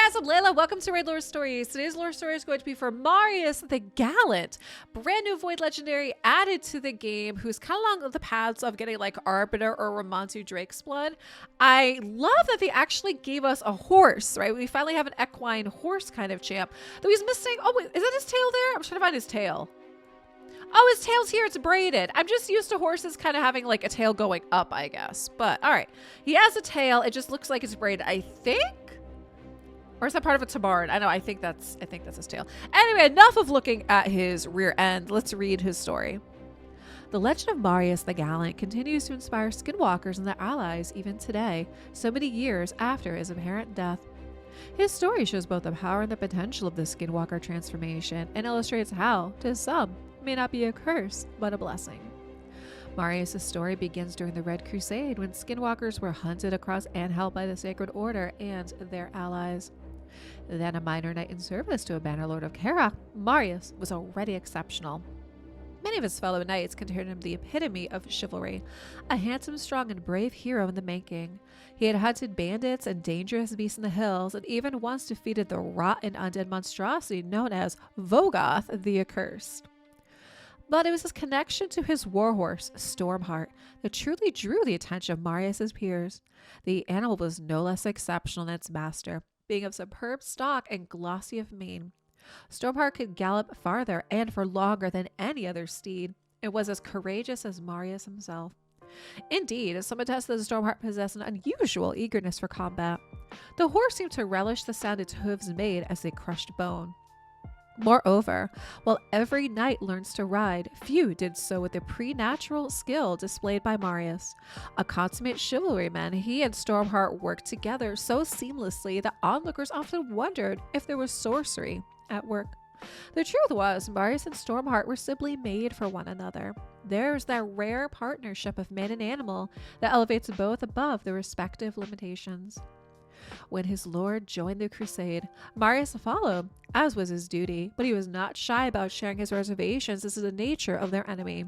guys, I'm Layla. Welcome to Raid Lore Stories. Today's lore story is going to be for Marius the Gallant, brand new Void Legendary added to the game, who's kind of along the paths of getting like Arbiter or Ramontu Drake's blood. I love that they actually gave us a horse, right? We finally have an equine horse kind of champ. Though he's missing, oh wait, is that his tail there? I'm trying to find his tail. Oh, his tail's here. It's braided. I'm just used to horses kind of having like a tail going up, I guess. But all right, he has a tail. It just looks like it's braided, I think. Or is that part of a tabard? I know, I think that's his tail. Anyway, enough of looking at his rear end. Let's read his story. The legend of Marius the Gallant continues to inspire skinwalkers and their allies even today, so many years after his apparent death. His story shows both the power and the potential of the skinwalker transformation and illustrates how, to some, it may not be a curse, but a blessing. Marius' story begins during the Red Crusade when skinwalkers were hunted across and held by the Sacred Order and their allies. Then a minor knight in service to a bannerlord of Ark, Marius was already exceptional. Many of his fellow knights considered him the epitome of chivalry, a handsome, strong, and brave hero in the making. He had hunted bandits and dangerous beasts in the hills, and even once defeated the rotten undead monstrosity known as Vogoth the Accursed. But it was his connection to his warhorse, Stormheart, that truly drew the attention of Marius' peers. The animal was no less exceptional than its master, being of superb stock and glossy of mane. Stormheart could gallop farther and for longer than any other steed. It was as courageous as Marius himself. Indeed, some attest that the Stormheart possessed an unusual eagerness for combat. The horse seemed to relish the sound its hooves made as they crushed bone. Moreover, while every knight learns to ride, few did so with the preternatural skill displayed by Marius. A consummate chivalryman, he and Stormheart worked together so seamlessly that onlookers often wondered if there was sorcery at work. The truth was, Marius and Stormheart were simply made for one another. There's that rare partnership of man and animal that elevates both above their respective limitations. When his lord joined the crusade, Marius followed, as was his duty, but he was not shy about sharing his reservations as to the nature of their enemy.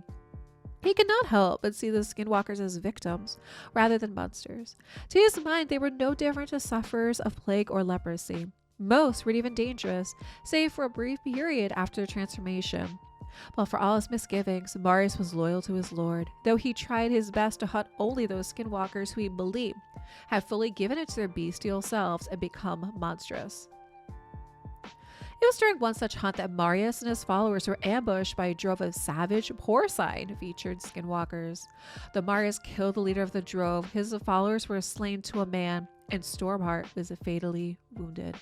He could not help but see the skinwalkers as victims, rather than monsters. To his mind, they were no different to sufferers of plague or leprosy. Most were even dangerous, save for a brief period after the transformation. But for all his misgivings, Marius was loyal to his lord, though he tried his best to hunt only those skinwalkers who he believed had fully given it to their bestial selves and become monstrous. It was during one such hunt that Marius and his followers were ambushed by a drove of savage, porcine-featured skinwalkers. Though Marius killed the leader of the drove, his followers were slain to a man, and Stormheart was fatally wounded.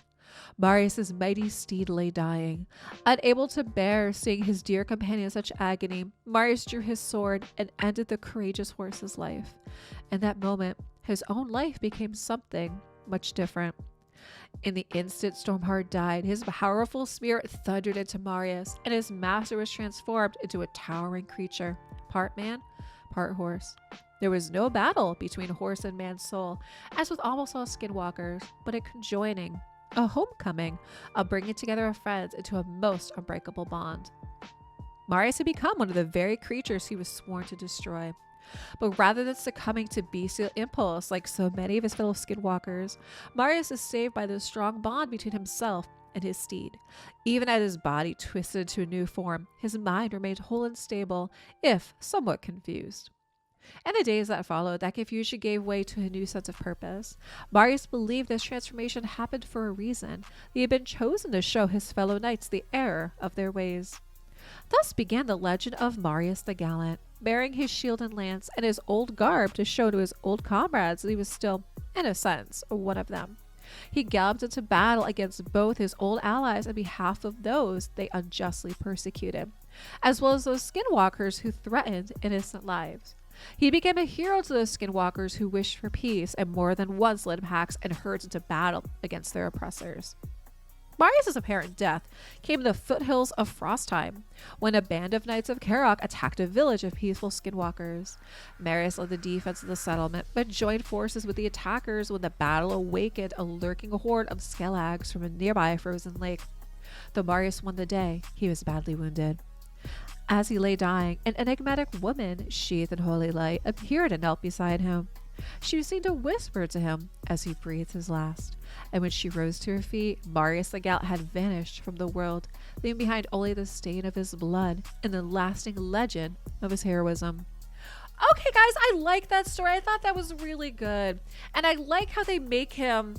Marius' mighty steed lay dying. Unable to bear seeing his dear companion in such agony, Marius drew his sword and ended the courageous horse's life. In that moment, his own life became something much different. In the instant Stormheart died, his powerful spirit thundered into Marius, and his master was transformed into a towering creature, part man, part horse. There was no battle between horse and man's soul, as with almost all skinwalkers, but a conjoining, a homecoming, a bringing together of friends into a most unbreakable bond. Marius had become one of the very creatures he was sworn to destroy. But rather than succumbing to bestial impulse like so many of his fellow skinwalkers, Marius is saved by the strong bond between himself and his steed. Even as his body twisted into a new form, his mind remained whole and stable, if somewhat confused. In the days that followed, that confusion gave way to a new sense of purpose. Marius believed this transformation happened for a reason. He had been chosen to show his fellow knights the error of their ways. Thus began the legend of Marius the Gallant, bearing his shield and lance and his old garb to show to his old comrades that he was still, in a sense, one of them. He galloped into battle against both his old allies on behalf of those they unjustly persecuted, as well as those skinwalkers who threatened innocent lives. He became a hero to those skinwalkers who wished for peace and more than once led packs and herds into battle against their oppressors. Marius' apparent death came in the foothills of Frostheim, when a band of knights of Ark attacked a village of peaceful skinwalkers. Marius led the defense of the settlement, but joined forces with the attackers when the battle awakened a lurking horde of skelags from a nearby frozen lake. Though Marius won the day, he was badly wounded. As he lay dying, an enigmatic woman, sheathed in holy light, appeared and knelt beside him. She seemed to whisper to him as he breathed his last. And when she rose to her feet, Marius the Gallant had vanished from the world, leaving behind only the stain of his blood and the lasting legend of his heroism. Okay, guys, I like that story. I thought that was really good. And I like how they make him...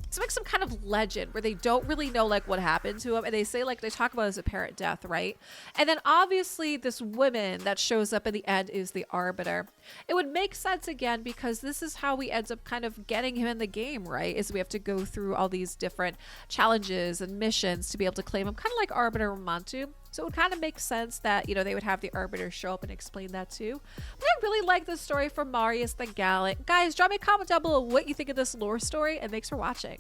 It's like some kind of legend where they don't really know like what happened to him, and they say like they talk about his apparent death, right? And then obviously this woman that shows up in the end is the Arbiter. It would make sense again because this is how we end up kind of getting him in the game, right? Is we have to go through all these different challenges and missions to be able to claim him, kind of like Arbiter Ramantu. So it would kind of make sense that, you know, they would have the Arbiter show up and explain that too. But I really like this story from Marius the Gallant. Guys, drop me a comment down below what you think of this lore story, and thanks for watching.